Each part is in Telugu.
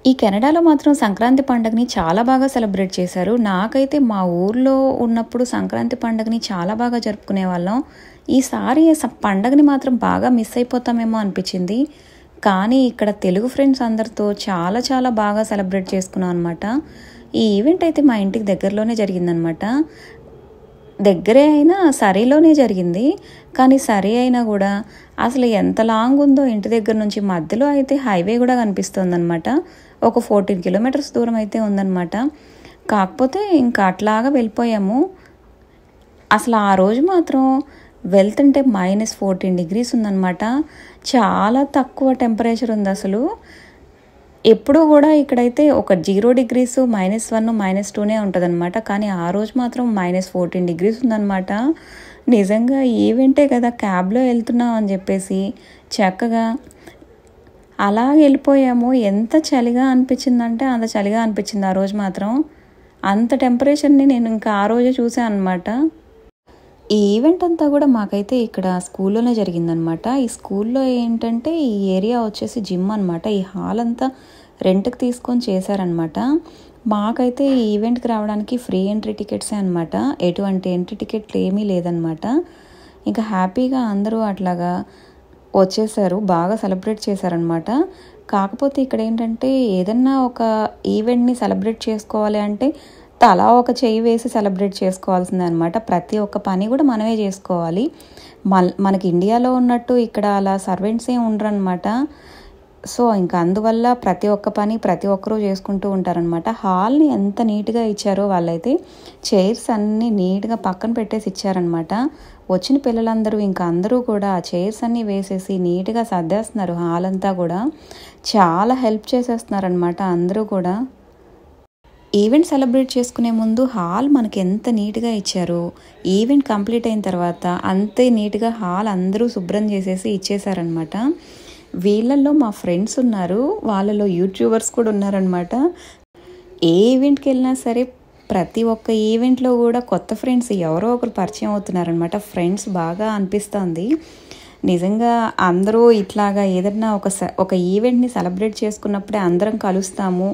ఈ కెనడాలో మాత్రం సంక్రాంతి పండుగని చాలా బాగా సెలబ్రేట్ చేశారు. నాకైతే మా ఊర్లో ఉన్నప్పుడు సంక్రాంతి పండుగని చాలా బాగా జరుపుకునేవాళ్ళం. ఈసారి పండగని మాత్రం బాగా మిస్ అయిపోతామేమో అనిపించింది. కానీ ఇక్కడ తెలుగు ఫ్రెండ్స్ అందరితో చాలా చాలా బాగా సెలబ్రేట్ చేసుకున్నాం అనమాట. ఈ ఈవెంట్ అయితే మా ఇంటికి దగ్గరలోనే జరిగిందనమాట. దగ్గరే అయినా సరీలోనే జరిగింది. కానీ సరీ అయినా కూడా అసలు ఎంత లాంగ్ ఉందో ఇంటి దగ్గర నుంచి, మధ్యలో అయితే హైవే కూడా కనిపిస్తుంది అనమాట. ఒక 14 కిలోమీటర్స్ దూరం అయితే ఉందన్నమాట. కాకపోతే ఇంకా అట్లాగా వెళ్ళిపోయాము. అసలు ఆ రోజు మాత్రం వెళ్తుంటే -14 డిగ్రీస్ ఉందన్నమాట. చాలా తక్కువ టెంపరేచర్ ఉంది అసలు. ఎప్పుడూ కూడా ఇక్కడైతే ఒక 0 డిగ్రీస్, -1, -2నే ఉంటుందన్నమాట. కానీ ఆ రోజు మాత్రం -14 డిగ్రీస్ ఉందన్నమాట. నిజంగా ఈవెంటే కదా, క్యాబ్లో వెళ్తున్నాం అని చెప్పేసి చక్కగా అలా వెళ్ళిపోయాము. ఎంత చలిగా అనిపించిందంటే అంత చలిగా అనిపించింది ఆ రోజు మాత్రం. అంత టెంపరేచర్ని నేను ఇంకా ఆ రోజే చూసాను అనమాట. ఈ ఈవెంట్ అంతా కూడా మాకైతే ఇక్కడ స్కూల్లోనే జరిగిందనమాట. ఈ స్కూల్లో ఏంటంటే ఈ ఏరియా వచ్చేసి జిమ్ అనమాట. ఈ హాల్ అంతా రెంట్కి తీసుకొని చేశారనమాట. మాకైతే ఈ ఈవెంట్కి రావడానికి ఫ్రీ ఎంట్రీ టికెట్సే అనమాట. ఎటువంటి ఎంట్రీ టికెట్లు ఏమీ లేదనమాట. ఇంకా హ్యాపీగా అందరూ అట్లాగా వచ్చేసారు, బాగా సెలబ్రేట్ చేశారనమాట. కాకపోతే ఇక్కడ ఏంటంటే ఏదన్నా ఒక ఈవెంట్ని సెలబ్రేట్ చేసుకోవాలి అంటే తలా ఒక చెయ్యి వేసి సెలబ్రేట్ చేసుకోవాల్సిందే అనమాట. ప్రతి ఒక్క పని కూడా మనమే చేసుకోవాలి. మనకి ఇండియాలో ఉన్నట్టు ఇక్కడ అలా సర్వెంట్స్ ఏం ఉండరు అనమాట. సో ఇంకా అందువల్ల ప్రతి ఒక్క పని ప్రతి ఒక్కరూ చేసుకుంటూ ఉంటారనమాట. హాల్ని ఎంత నీట్గా ఇచ్చారో వాళ్ళైతే, చైర్స్ అన్నీ నీట్గా పక్కన పెట్టేసి ఇచ్చారనమాట. వచ్చిన పిల్లలందరూ ఇంకా అందరూ కూడా ఆ చైర్స్ అన్నీ వేసేసి నీట్గా సర్దేస్తున్నారు. హాల్ అంతా కూడా చాలా హెల్ప్ చేసేస్తున్నారనమాట అందరూ కూడా. ఈవెంట్ సెలబ్రేట్ చేసుకునే ముందు హాల్ మనకి ఎంత నీట్గా ఇచ్చారో, ఈవెంట్ కంప్లీట్ అయిన తర్వాత అంతే నీట్గా హాల్ అందరూ శుభ్రం చేసేసి ఇచ్చేసారనమాట. వీళ్ళల్లో మా ఫ్రెండ్స్ ఉన్నారు, వాళ్ళలో యూట్యూబర్స్ కూడా ఉన్నారనమాట. ఏ ఈవెంట్కి వెళ్ళినా సరే ప్రతి ఒక్క ఈవెంట్లో కూడా కొత్త ఫ్రెండ్స్ ఎవరో ఒకరు పరిచయం అవుతున్నారనమాట. ఫ్రెండ్స్ బాగా అనిపిస్తుంది నిజంగా. అందరూ ఇట్లాగా ఏదన్నా ఒక ఈవెంట్ని సెలబ్రేట్ చేసుకున్నప్పుడే అందరం కలుస్తాము.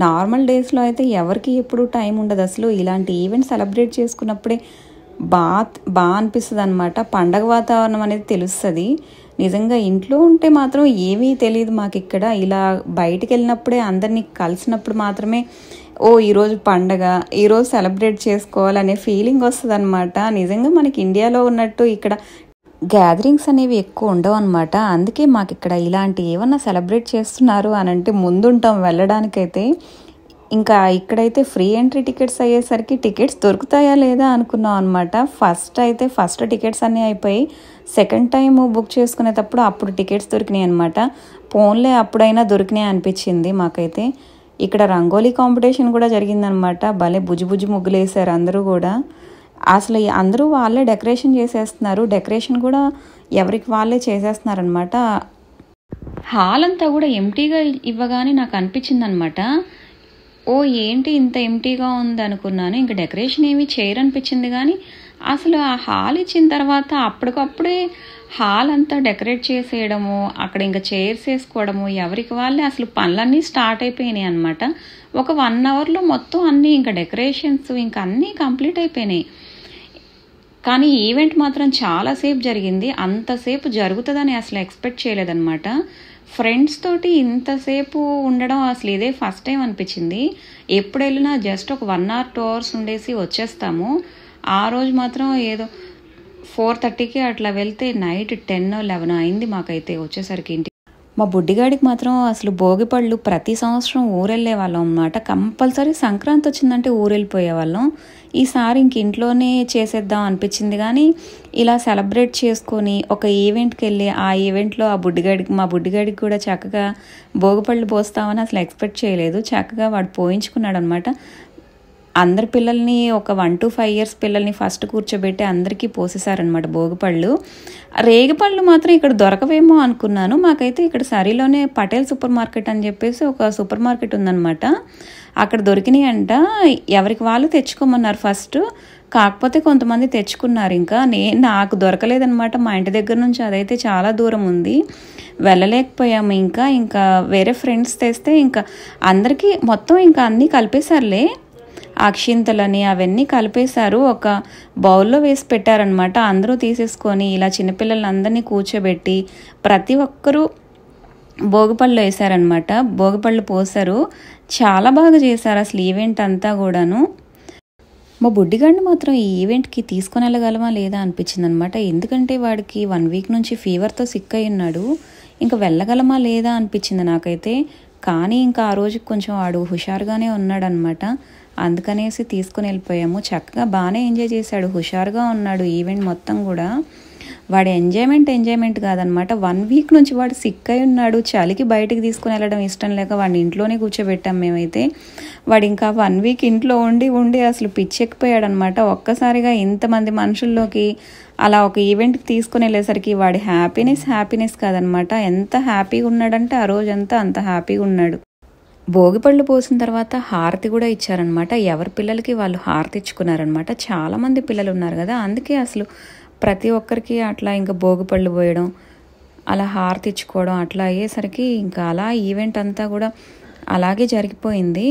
నార్మల్ డేస్లో అయితే ఎవరికి ఎప్పుడు టైం ఉండదు అసలు. ఇలాంటి ఈవెంట్ సెలబ్రేట్ చేసుకున్నప్పుడే బాగా అనిపిస్తుంది అనమాట. పండగ వాతావరణం అనేది తెలుస్తుంది. నిజంగా ఇంట్లో ఉంటే మాత్రం ఏమీ తెలియదు మాకు. ఇక్కడ ఇలా బయటికి వెళ్ళినప్పుడే అందరినీ కలిసినప్పుడు మాత్రమే ఈరోజు పండగ, ఈరోజు సెలబ్రేట్ చేసుకోవాలనే ఫీలింగ్ వస్తుంది అనమాట. నిజంగా మనకి ఇండియాలో ఉన్నట్టు ఇక్కడ గ్యాదరింగ్స్ అనేవి ఎక్కువ ఉండవు అనమాట. అందుకే మాకు ఇక్కడ ఇలాంటి ఏమన్నా సెలబ్రేట్ చేస్తున్నారు అని అంటే ముందుంటాం వెళ్ళడానికైతే. ఇంకా ఇక్కడైతే ఫ్రీ ఎంట్రీ టికెట్స్ అయ్యేసరికి టికెట్స్ దొరుకుతాయా లేదా అనుకున్నాం అనమాట. ఫస్ట్ టికెట్స్ అన్నీ అయిపోయి సెకండ్ టైం బుక్ చేసుకునేటప్పుడు అప్పుడు టికెట్స్ దొరికినాయి అనమాట. ఫోన్లే అప్పుడైనా దొరికినాయి అనిపించింది మాకైతే. ఇక్కడ రంగోలీ కాంపిటీషన్ కూడా జరిగిందనమాట. భలే బుజ్జి ముగ్గులు వేసారు అందరూ కూడా. అసలు అందరూ వాళ్ళే డెకరేషన్ చేసేస్తున్నారు. డెకరేషన్ కూడా ఎవరికి వాళ్ళే చేసేస్తున్నారనమాట. హాల్ అంతా కూడా ఎంటీగా ఇవ్వగానే నాకు అనిపించింది అనమాట, ఏంటి ఇంత ఎంటీగా ఉంది అనుకున్నాను. ఇంకా డెకరేషన్ ఏమీ చేయరనిపించింది. కానీ అసలు ఆ హాల్ ఇచ్చిన తర్వాత అప్పటికప్పుడే హాల్ అంతా డెకరేట్ చేసేయడము, అక్కడ ఇంకా చైర్స్ వేసుకోవడము, ఎవరికి వాళ్ళే అసలు పనులన్నీ స్టార్ట్ అయిపోయినాయి అనమాట. ఒక 1 అవర్లో మొత్తం అన్నీ ఇంకా డెకరేషన్స్ ఇంకా అన్నీ కంప్లీట్ అయిపోయినాయి. కానీ ఈవెంట్ మాత్రం చాలాసేపు జరిగింది. అంతసేపు జరుగుతుందని అసలు ఎక్స్పెక్ట్ చేయలేదన్నమాట. ఫ్రెండ్స్ తోటి ఇంతసేపు ఉండడం అసలు ఇదే ఫస్ట్ టైం అనిపించింది. ఎప్పుడు వెళ్ళినా జస్ట్ ఒక 1 or 2 hours ఉండేసి వచ్చేస్తాము. ఆ రోజు మాత్రం ఏదో 4:30కి అట్లా వెళ్తే నైట్ 10-11 అయింది మాకైతే వచ్చేసరికి ఇంటికి. మా బుడ్డిగాడికి మాత్రం అసలు భోగిపళ్ళు ప్రతి సంవత్సరం ఊరెళ్ళే వాళ్ళం అన్నమాట. కంపల్సరీ సంక్రాంతి వచ్చిందంటే ఊరెళ్ళిపోయే వాళ్ళం. ఈసారి ఇంక ఇంట్లోనే చేసేద్దాం అనిపించింది. కానీ ఇలా సెలబ్రేట్ చేసుకొని ఒక ఈవెంట్కి వెళ్ళి ఆ ఈవెంట్లో మా బుడ్డిగాడికి కూడా చక్కగా భోగిపళ్ళు పోస్తామని అసలు ఎక్స్పెక్ట్ చేయలేదు. చక్కగా వాడు పోయించుకున్నాడు అనమాట. అందరి పిల్లల్ని ఒక 1 to 5 years పిల్లల్ని ఫస్ట్ కూర్చోబెట్టి అందరికీ పోసేసారనమాట భోగిపళ్ళు. రేగిపళ్ళు మాత్రం ఇక్కడ దొరకవేమో అనుకున్నాను. మాకైతే ఇక్కడ సరీలోనే పటేల్ సూపర్ మార్కెట్ అని చెప్పేసి ఒక సూపర్ మార్కెట్ ఉందన్నమాట. అక్కడ దొరికినాయి అంట. ఎవరికి వాళ్ళు తెచ్చుకోమన్నారు ఫస్ట్. కాకపోతే కొంతమంది తెచ్చుకున్నారు. ఇంకా నాకు దొరకలేదనమాట. మా ఇంటి దగ్గర నుంచి అదైతే చాలా దూరం ఉంది, వెళ్ళలేకపోయాము. ఇంకా వేరే ఫ్రెండ్స్ తెస్తే ఇంకా అందరికీ మొత్తం ఇంకా అన్నీ కలిపేశారులే. అక్షింతలని అవన్నీ కలిపేశారు, ఒక బౌల్లో వేసి పెట్టారనమాట. అందరూ తీసేసుకొని ఇలా చిన్నపిల్లలందరినీ కూర్చోబెట్టి ప్రతి ఒక్కరూ భోగిపళ్ళు వేశారనమాట. భోగిపళ్ళు పోసారు. చాలా బాగా చేశారు అసలు ఈవెంట్ అంతా కూడాను. మా బుడ్డిగాడిని మాత్రం ఈ ఈవెంట్కి తీసుకొని వెళ్ళగలమా లేదా అనిపించింది అనమాట. ఎందుకంటే వాడికి 1 వీక్ నుంచి ఫీవర్తో సిక్ అయి ఉన్నాడు. ఇంకా వెళ్ళగలమా లేదా అనిపించింది నాకైతే. కానీ ఇంకా ఆ రోజుకి కొంచెం వాడు హుషారుగానే ఉన్నాడనమాట. అందుకనేసి తీసుకుని వెళ్ళిపోయాము. చక్కగా బాగానే ఎంజాయ్ చేశాడు, హుషారుగా ఉన్నాడు ఈవెంట్ మొత్తం కూడా. వాడి ఎంజాయ్మెంట్ కాదనమాట. 1 వీక్ నుంచి వాడు సిక్ అయి ఉన్నాడు. చలికి బయటికి తీసుకుని వెళ్ళడం ఇష్టం లేక వాడిని ఇంట్లోనే కూర్చోబెట్టాం మేమైతే. వాడు ఇంకా 1 వీక్ ఇంట్లో ఉండి అసలు పిచ్చెక్కిపోయాడనమాట. ఒక్కసారిగా ఇంతమంది మనుషుల్లోకి అలా ఒక ఈవెంట్కి తీసుకుని వెళ్ళేసరికి వాడి హ్యాపీనెస్ కాదనమాట. ఎంత హ్యాపీగా ఉన్నాడంటే ఆ రోజంతా అంత హ్యాపీగా ఉన్నాడు. భోగిపళ్ళు పోసిన తర్వాత హారతి కూడా ఇచ్చారనమాట. ఎవరి పిల్లలకి వాళ్ళు హారతి ఇచ్చుకున్నారనమాట. చాలామంది పిల్లలు ఉన్నారు కదా, అందుకే అసలు ప్రతి ఒక్కరికి అట్లా ఇంకా భోగిపళ్ళు పోయడం, అలా హారతి ఇచ్చుకోవడం అట్లా అయ్యేసరికి ఇంకా అలా ఈవెంట్ అంతా కూడా అలాగే జరిగిపోయింది.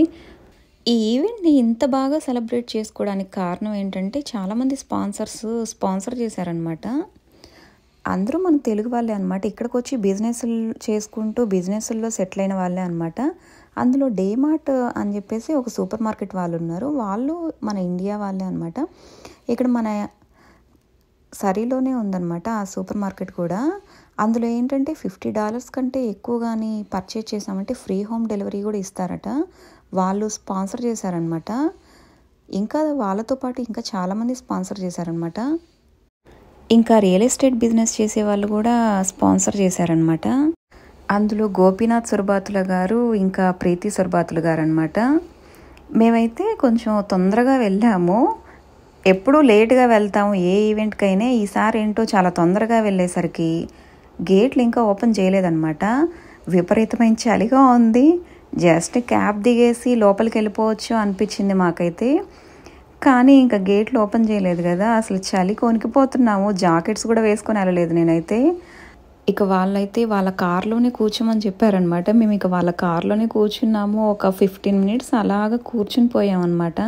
ఈ ఈవెంట్ని ఇంత బాగా సెలబ్రేట్ చేసుకోవడానికి కారణం ఏంటంటే చాలామంది స్పాన్సర్ చేశారనమాట. అందరూ మన తెలుగు వాళ్ళే అనమాట. ఇక్కడికి వచ్చి బిజినెస్లు చేసుకుంటూ బిజినెస్ల్లో సెటిల్ అయిన వాళ్ళే అనమాట. అందులో డేమార్ట్ అని చెప్పేసి ఒక సూపర్ మార్కెట్ వాళ్ళు ఉన్నారు. వాళ్ళు మన ఇండియా వాళ్ళే అనమాట. ఇక్కడ మన సరీలోనే ఉందన్నమాట ఆ సూపర్ మార్కెట్ కూడా. అందులో ఏంటంటే $50 కంటే ఎక్కువ కానీ పర్చేజ్ చేసామంటే ఫ్రీ హోమ్ డెలివరీ కూడా ఇస్తారట. వాళ్ళు స్పాన్సర్ చేశారనమాట. ఇంకా వాళ్ళతో పాటు ఇంకా చాలామంది స్పాన్సర్ చేశారనమాట. ఇంకా రియల్ ఎస్టేట్ బిజినెస్ చేసే వాళ్ళు కూడా స్పాన్సర్ చేశారనమాట. అందులో గోపీనాథ్ సురబాతుల గారు ఇంకా ప్రీతి సురబాతుల గారు అనమాట. మేమైతే కొంచెం తొందరగా వెళ్ళాము. ఎప్పుడూ లేట్గా వెళ్తాము ఏ ఈవెంట్కైనా. ఈసారి ఏంటో చాలా తొందరగా వెళ్ళేసరికి గేట్లు ఇంకా ఓపెన్ చేయలేదన్నమాట. విపరీతమైన చలిగా ఉంది. జస్ట్ క్యాబ్ దిగేసి లోపలికి వెళ్ళిపోవచ్చు అనిపించింది మాకైతే. కానీ ఇంకా గేట్లు ఓపెన్ చేయలేదు కదా, అసలు చలి కొనికిపోతున్నాము. జాకెట్స్ కూడా వేసుకొని వెళ్ళలేదు నేనైతే. ఇక వాళ్ళైతే వాళ్ళ కార్లోనే కూర్చోమని చెప్పారనమాట. మేము ఇక వాళ్ళ కార్లోనే కూర్చున్నాము. ఒక 15 మినిట్స్ అలాగా కూర్చుని పోయామన్నమాట.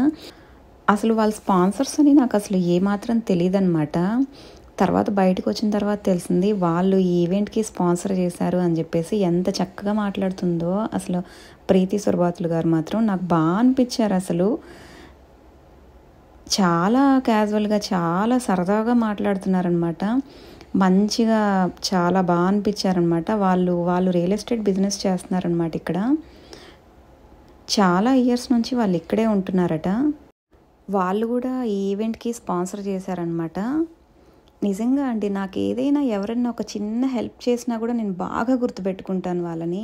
అసలు వాళ్ళ స్పాన్సర్స్ అని నాకు అసలు ఏమాత్రం తెలియదన్నమాట. తర్వాత బయటకు వచ్చిన తర్వాత తెలిసింది వాళ్ళు ఈ ఈవెంట్కి స్పాన్సర్ చేశారు అని చెప్పేసి. ఎంత చక్కగా మాట్లాడుతుందో అసలు ప్రీతి సురబాతులు గారు మాత్రం. నాకు బాగా అనిపించారు అసలు. చాలా క్యాజువల్గా చాలా సరదాగా మాట్లాడుతున్నారనమాట. మంచిగా చాలా బాగా అనిపించారనమాట. వాళ్ళు రియల్ ఎస్టేట్ బిజినెస్ చేస్తున్నారనమాట ఇక్కడ. చాలా ఇయర్స్ నుంచి వాళ్ళు ఇక్కడే ఉంటున్నారట. వాళ్ళు కూడా ఈ ఈవెంట్కి స్పాన్సర్ చేశారనమాట. నిజంగా అండి, నాకు ఏదైనా ఎవరైనా ఒక చిన్న హెల్ప్ చేసినా కూడా నేను బాగా గుర్తుపెట్టుకుంటాను వాళ్ళని.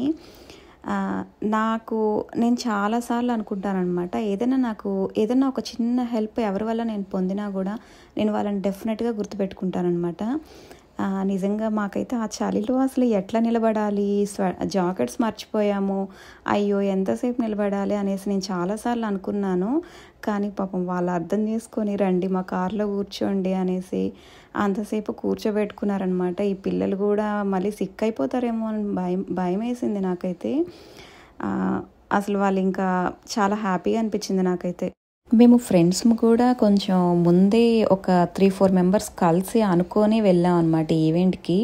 నేను చాలాసార్లు అనుకుంటాను అనమాట, ఏదైనా ఒక చిన్న హెల్ప్ ఎవరి వల్ల నేను పొందినా కూడా నేను వాళ్ళని డెఫినెట్గా గుర్తుపెట్టుకుంటానమాట. నిజంగా మాకైతే ఆ చలిలో అసలు ఎట్లా నిలబడాలి, జాకెట్స్ మర్చిపోయాము, అయ్యో ఎంతసేపు నిలబడాలి అనేసి నేను చాలాసార్లు అనుకున్నాను. కానీ పాపం వాళ్ళు అర్థం చేసుకొని రండి మా కార్లో కూర్చోండి అనేసి అంతసేపు కూర్చోబెట్టుకున్నారనమాట. ఈ పిల్లలు కూడా మళ్ళీ సిక్ అయిపోతారేమో అని భయం వేసింది నాకైతే. అసలు వాళ్ళు ఇంకా చాలా హ్యాపీగా అనిపించింది నాకైతే. మేము ఫ్రెండ్స్ కూడా కొంచెం ముందే ఒక 3-4 మెంబర్స్ కలిసి అనుకొని వెళ్ళాం అనమాట ఈవెంట్కి.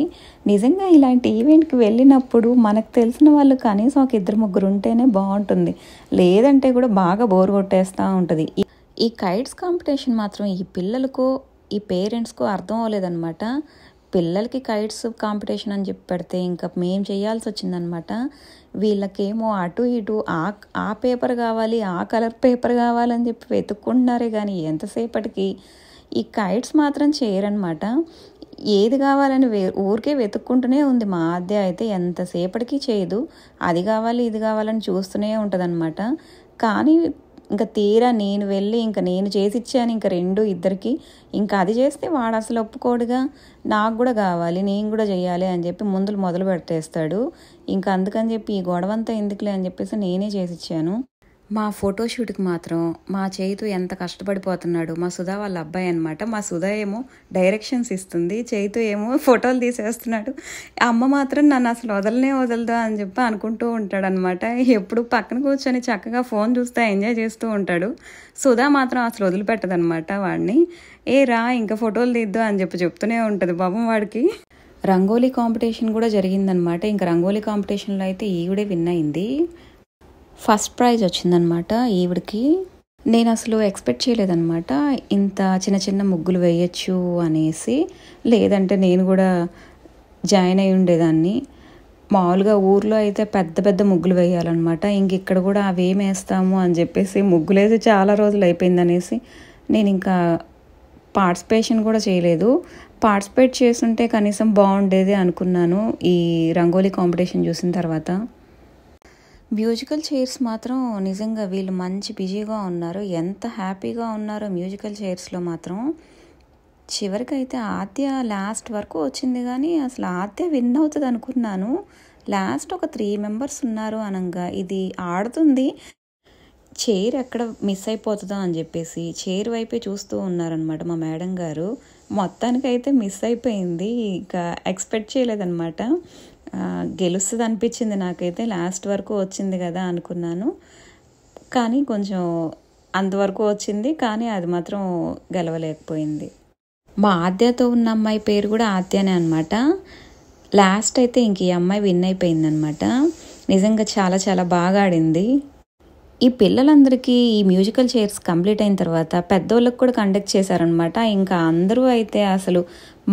నిజంగా ఇలాంటి ఈవెంట్కి వెళ్ళినప్పుడు మనకు తెలిసిన వాళ్ళు కనీసం ఒక 2-3 ఉంటేనే బాగుంటుంది. లేదంటే కూడా బాగా బోర్ కొట్టేస్తూ ఉంటుంది. ఈ కైట్స్ కాంపిటీషన్ మాత్రం ఈ పిల్లలకు ఈ పేరెంట్స్కు అర్థం అవ్వలేదన్నమాట. పిల్లలకి కైట్స్ కాంపిటీషన్ అని చెప్పి పెడితే ఇంకా మేము చేయాల్సి వచ్చిందనమాట. వీళ్ళకేమో అటు ఇటు ఆ పేపర్ కావాలి, ఆ కలర్ పేపర్ కావాలని చెప్పి వెతుక్కుంటున్నారే కానీ ఎంతసేపటికి ఈ కైట్స్ మాత్రం చేయరనమాట. ఏది కావాలని ఊరికే వెతుక్కుంటూనే ఉంది. మా ఆద్య అయితే ఎంతసేపటికి చేయదు. అది కావాలి ఇది కావాలని చూస్తూనే ఉంటుంది. కానీ ఇంకా తీరా నేను వెళ్ళి ఇంకా నేను చేసి ఇచ్చాను ఇంకా 2 ఇంకా అది చేస్తే వాడు అసలు ఒప్పుకోడుగా. నాకు కూడా కావాలి, నేను కూడా చేయాలి అని చెప్పి మొదలు పెట్టేస్తాడు. ఇంకా అందుకని చెప్పి ఈ గొడవంతా ఎందుకులే అని చెప్పేసి నేనే చేసి ఇచ్చాను. మా ఫోటోషూట్కి మాత్రం మా చేతు ఎంత కష్టపడిపోతున్నాడు. మా సుధా వాళ్ళ అబ్బాయి అనమాట. మా సుధా ఏమో డైరెక్షన్స్ ఇస్తుంది, చేతు ఏమో ఫోటోలు తీసేస్తున్నాడు. అమ్మ మాత్రం నన్ను అసలు వదలదు అని చెప్పి అనుకుంటూ ఉంటాడనమాట. ఎప్పుడు పక్కన కూర్చొని చక్కగా ఫోన్ చూస్తూ ఎంజాయ్ చేస్తూ ఉంటాడు. సుధా మాత్రం అసలు వదిలిపెట్టదనమాట వాడిని. రా ఇంకా ఫోటోలు తీద్దు అని చెప్తూనే ఉంటుంది పాపం వాడికి. రంగోలీ కాంపిటీషన్ కూడా జరిగిందనమాట. ఇంకా రంగోలీ కాంపిటీషన్లో అయితే ఈవిడే విన్ అయింది. ఫస్ట్ ప్రైజ్ వచ్చిందనమాట ఈవిడికి. నేను అసలు ఎక్స్పెక్ట్ చేయలేదన్నమాట ఇంత చిన్న చిన్న ముగ్గులు వేయచ్చు అనేసి. లేదంటే నేను కూడా జాయిన్ అయి ఉండేదాన్ని. మామూలుగా ఊర్లో అయితే పెద్ద పెద్ద ముగ్గులు వేయాలన్నమాట. ఇంక ఇక్కడ కూడా అవేం వేస్తాము అని చెప్పేసి ముగ్గులేసి చాలా రోజులు అయిపోయింది అనేసి నేను ఇంకా పార్టిసిపేషన్ కూడా చేయలేదు. పార్టిసిపేట్ చేస్తుంటే కనీసం బాగుండేది అనుకున్నాను ఈ రంగోలీ కాంపిటీషన్ చూసిన తర్వాత. మ్యూజికల్ చైర్స్ మాత్రం నిజంగా వీళ్ళు మంచి బిజీగా ఉన్నారు. ఎంత హ్యాపీగా ఉన్నారో మ్యూజికల్ చైర్స్లో మాత్రం. చివరికైతే ఆద్య లాస్ట్ వరకు వచ్చింది, కానీ అసలు ఆద్య విన్ అవుతుంది అనుకున్నాను. లాస్ట్ ఒక 3 మెంబర్స్ ఉన్నారు అనగా ఇది ఆడుతుంది. చైర్ ఎక్కడ మిస్ అయిపోతుందో అని చెప్పేసి చైర్ వైపే చూస్తూ ఉన్నారనమాట మా మేడం గారు. మొత్తానికైతే మిస్ అయిపోయింది. ఇక ఎక్స్పెక్ట్ చేయలేదన్నమాట. గెలుస్తుంది అనిపించింది నాకైతే. లాస్ట్ వరకు వచ్చింది కదా అనుకున్నాను, కానీ కొంచెం అంతవరకు వచ్చింది, కానీ అది మాత్రం గెలవలేకపోయింది. మా ఆద్యతో ఉన్న అమ్మాయి పేరు కూడా ఆద్యనే అనమాట. లాస్ట్ అయితే ఇంక ఈ అమ్మాయి విన్ అయిపోయిందనమాట. నిజంగా చాలా చాలా బాగా ఆడింది. ఈ పిల్లలందరికీ ఈ మ్యూజికల్ చైర్స్ కంప్లీట్ అయిన తర్వాత పెద్దోళ్ళకి కూడా కండక్ట్ చేశారనమాట. ఇంకా అందరూ అయితే అసలు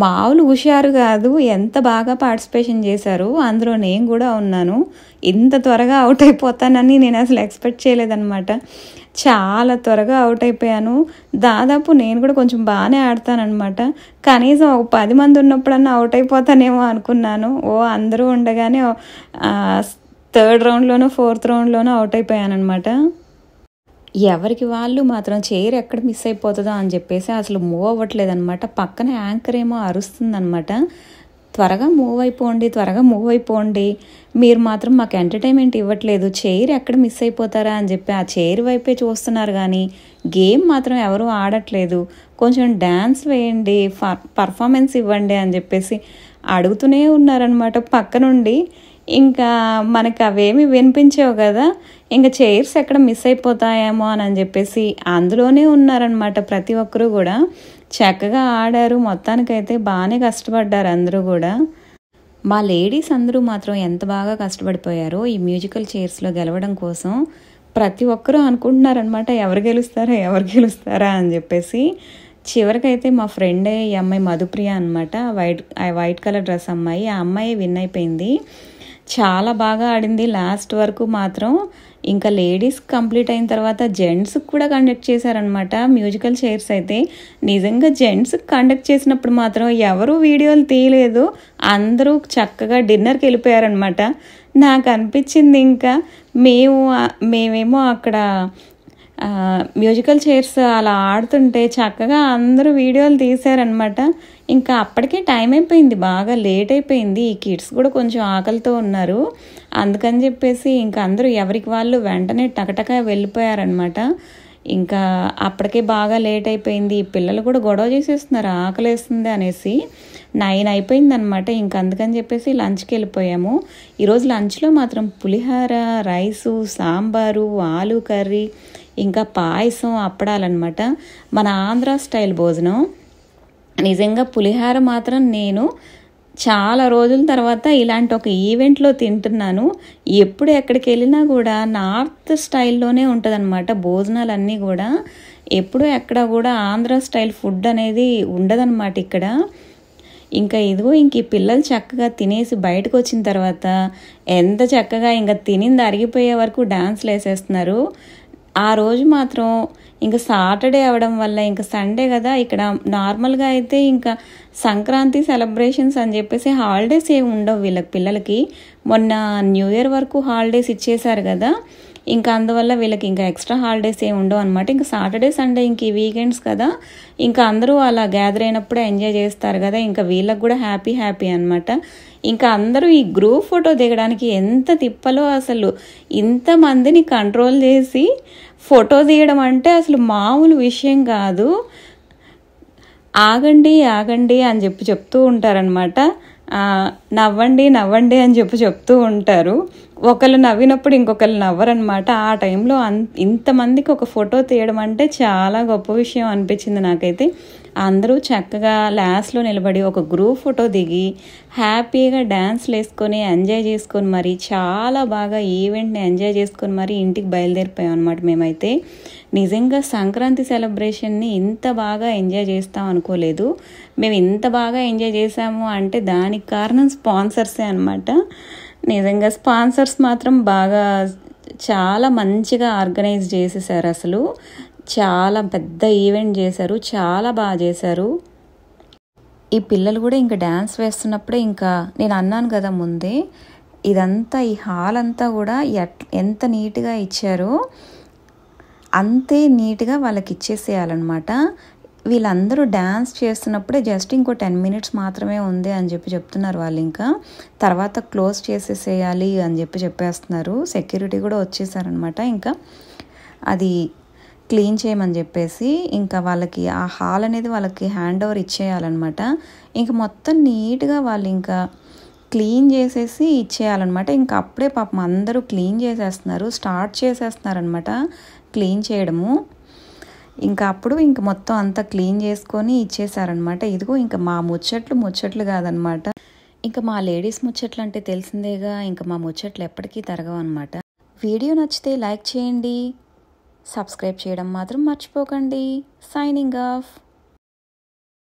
మామూలు హుషారు కాదు, ఎంత బాగా పార్టిసిపేషన్ చేశారు. అందులో నేను కూడా ఉన్నాను. ఇంత త్వరగా అవుట్ అయిపోతానని నేను అసలు ఎక్స్పెక్ట్ చేయలేదన్నమాట. చాలా త్వరగా అవుట్ అయిపోయాను. దాదాపు నేను కూడా కొంచెం బాగానే ఆడతానమాట. కనీసం ఒక 10 మంది ఉన్నప్పుడన్నా అవుట్ అయిపోతానేమో అనుకున్నాను. అందరూ ఉండగానే 3rd రౌండ్లోనో 4th రౌండ్లోనో అవుట్ అయిపోయానమాట. ఎవరికి వాళ్ళు మాత్రం చైర్ ఎక్కడ మిస్ అయిపోతుందో అని చెప్పేసి అసలు మూవ్ అవ్వట్లేదనమాట. పక్కన యాంకర్ ఏమో అరుస్తుందనమాట, త్వరగా మూవ్ అయిపోండి, మీరు మాత్రం మాకు ఎంటర్టైన్మెంట్ ఇవ్వట్లేదు, చైర్ ఎక్కడ మిస్ అయిపోతారా అని చెప్పి ఆ చైర్ వైపే చూస్తున్నారు, కానీ గేమ్ మాత్రం ఎవరు ఆడట్లేదు. కొంచెం డ్యాన్స్ వేయండి, పర్ఫార్మెన్స్ ఇవ్వండి అని చెప్పేసి అడుగుతూనే ఉన్నారనమాట పక్క నుండి. ఇంకా మనకు అవేమి వినిపించావు కదా, ఇంకా చైర్స్ ఎక్కడ మిస్ అయిపోతాయేమో అని చెప్పేసి అందులోనే ఉన్నారనమాట ప్రతి ఒక్కరూ కూడా. చక్కగా ఆడారు. మొత్తానికైతే బాగానే కష్టపడ్డారు అందరూ కూడా. మా లేడీస్ అందరూ మాత్రం ఎంత బాగా కష్టపడిపోయారో ఈ మ్యూజికల్ చైర్స్లో గెలవడం కోసం. ప్రతి ఒక్కరూ అనుకుంటున్నారనమాట ఎవరు గెలుస్తారా అని చెప్పేసి. చివరికైతే మా ఫ్రెండే ఈ అమ్మాయి మధుప్రియ అనమాట, వైట్ కలర్ డ్రెస్ అమ్మాయి. ఆ అమ్మాయి విన్ అయిపోయింది. చాలా బాగా ఆడింది లాస్ట్ వరకు మాత్రం. ఇంకా లేడీస్ కంప్లీట్ అయిన తర్వాత జెంట్స్కి కూడా కండక్ట్ చేశారనమాట మ్యూజికల్ చైర్స్ అయితే. నిజంగా జెంట్స్కి కండక్ట్ చేసినప్పుడు మాత్రం ఎవరు వీడియోలు తీయలేదు, అందరూ చక్కగా డిన్నర్కి వెళ్ళిపోయారనమాట. నాకు అనిపించింది ఇంకా మేమేమో అక్కడ మ్యూజికల్ చైర్స్ అలా ఆడుతుంటే చక్కగా అందరూ వీడియోలు తీశారనమాట. ఇంకా అప్పటికే టైం అయిపోయింది, బాగా లేట్ అయిపోయింది. ఈ కిడ్స్ కూడా కొంచెం ఆకలితో ఉన్నారు. అందుకని చెప్పేసి ఇంకా అందరూ ఎవరికి వాళ్ళు వెంటనే టకటక వెళ్ళిపోయారనమాట. ఇంకా అప్పటికే బాగా లేట్ అయిపోయింది. ఈ పిల్లలు కూడా గొడవ చేసేస్తున్నారు ఆకలేస్తుంది అనేసి. 9 అయిపోయిందనమాట. ఇంకా అందుకని చెప్పేసి లంచ్కి వెళ్ళిపోయాము. ఈరోజు లంచ్లో మాత్రం పులిహోర, రైసు, సాంబారు, ఆలు కర్రీ, ఇంకా పాయసం, అప్పడాలన్నమాట. మన ఆంధ్ర స్టైల్ భోజనం. నిజంగా పులిహోర మాత్రం నేను చాలా రోజుల తర్వాత ఇలాంటి ఒక ఈవెంట్లో తింటున్నాను. ఎప్పుడు ఎక్కడికి వెళ్ళినా కూడా నార్త్ స్టైల్లోనే ఉంటుందన్నమాట భోజనాలన్నీ కూడా. ఎప్పుడు ఎక్కడ కూడా ఆంధ్ర స్టైల్ ఫుడ్ అనేది ఉండదన్నమాట ఇక్కడ. ఇంకా ఇదిగో ఇంక ఈ పిల్లలు చక్కగా తినేసి బయటకు వచ్చిన తర్వాత ఎంత చక్కగా ఇంకా తినింది అరిగిపోయే వరకు డాన్స్లు వేసేస్తున్నారు. ఆ రోజు మాత్రం ఇంకా సాటర్డే అవడం వల్ల ఇంకా సండే కదా, ఇక్కడ నార్మల్గా అయితే ఇంకా సంక్రాంతి సెలబ్రేషన్స్ అని చెప్పేసి హాలిడేస్ ఏమి ఉండవు వీళ్ళకి పిల్లలకి. మొన్న న్యూ ఇయర్ వరకు హాలిడేస్ ఇచ్చేశారు కదా, ఇంకా అందువల్ల వీళ్ళకి ఇంకా ఎక్స్ట్రా హాలిడేస్ ఏమి ఉండవు అనమాట. ఇంకా సాటర్డే సండే ఇంక ఈ వీకెండ్స్ కదా, ఇంకా అందరూ అలా గ్యాదర్ అయినప్పుడే ఎంజాయ్ చేస్తారు కదా, ఇంకా వీళ్ళకి కూడా హ్యాపీ అనమాట. ఇంకా అందరూ ఈ గ్రూప్ ఫోటో దిగడానికి ఎంత తిప్పలో అసలు. ఇంతమందిని కంట్రోల్ చేసి ఫోటో తీయడం అంటే అసలు మామూలు విషయం కాదు. ఆగండి ఆగండి అని చెప్తూ ఉంటారనమాట. నవ్వండి నవ్వండి అని చెప్తూ ఉంటారు. ఒకళ్ళు నవ్వినప్పుడు ఇంకొకళ్ళు నవ్వరనమాట. ఆ టైంలో ఇంతమందికి ఒక ఫోటో తీయడం అంటే చాలా గొప్ప విషయం అనిపించింది నాకైతే. అందరూ చక్కగా లాస్ట్లో నిలబడి ఒక గ్రూప్ ఫోటో దిగి హ్యాపీగా డ్యాన్స్లు వేసుకొని ఎంజాయ్ చేసుకొని మరి చాలా బాగా ఈవెంట్ని ఎంజాయ్ చేసుకొని మరి ఇంటికి బయలుదేరిపోయాం అనమాట. మేమైతే నిజంగా సంక్రాంతి సెలబ్రేషన్ని ఇంత బాగా ఎంజాయ్ చేస్తాం అనుకోలేదు. మేము ఇంత బాగా ఎంజాయ్ చేసాము అంటే దానికి కారణం స్పాన్సర్సే అనమాట. నిజంగా స్పాన్సర్స్ మాత్రం బాగా చాలా మంచిగా ఆర్గనైజ్ చేసేసారు. అసలు చాలా పెద్ద ఈవెంట్ చేశారు, చాలా బాగా చేశారు. ఈ పిల్లలు కూడా ఇంకా డ్యాన్స్ వేస్తున్నప్పుడే ఇంకా నేను అన్నాను కదా ముందే, ఇదంతా ఈ హాల్ అంతా కూడా ఎంత నీట్గా ఇచ్చారో అంతే నీట్గా వాళ్ళకి ఇచ్చేసేయాలన్నమాట. వీళ్ళందరూ డ్యాన్స్ చేస్తున్నప్పుడే జస్ట్ ఇంకో 10 minutes మాత్రమే ఉంది అని చెప్తున్నారు వాళ్ళు. ఇంకా తర్వాత క్లోజ్ చేసేసేయాలి అని చెప్పేస్తున్నారు. సెక్యూరిటీ కూడా వచ్చేసారనమాట. ఇంకా అది క్లీన్ చేయమని చెప్పేసి ఇంకా వాళ్ళకి ఆ హాల్ అనేది వాళ్ళకి హ్యాండ్ ఓవర్ ఇచ్చేయాలన్నమాట. ఇంకా మొత్తం నీట్గా వాళ్ళు ఇంకా క్లీన్ చేసేసి ఇచ్చేయాలన్నమాట. ఇంకా అప్పుడే పాపం అందరూ క్లీన్ స్టార్ట్ చేసేస్తున్నారనమాట క్లీన్ చేయడము. ఇంకా అప్పుడు ఇంక మొత్తం అంతా క్లీన్ చేసుకొని ఇచ్చేసారనమాట. ఇదిగో ఇంకా మా ముచ్చట్లు కాదనమాట. ఇంకా మా లేడీస్ ముచ్చట్లు అంటే తెలిసిందేగా, ఇంకా మా ముచ్చట్లు ఎప్పటికీ తరగవు అనమాట. వీడియో నచ్చితే లైక్ చేయండి, సబ్స్క్రైబ్ చేయడం మాత్రం మర్చిపోకండి. Signing off.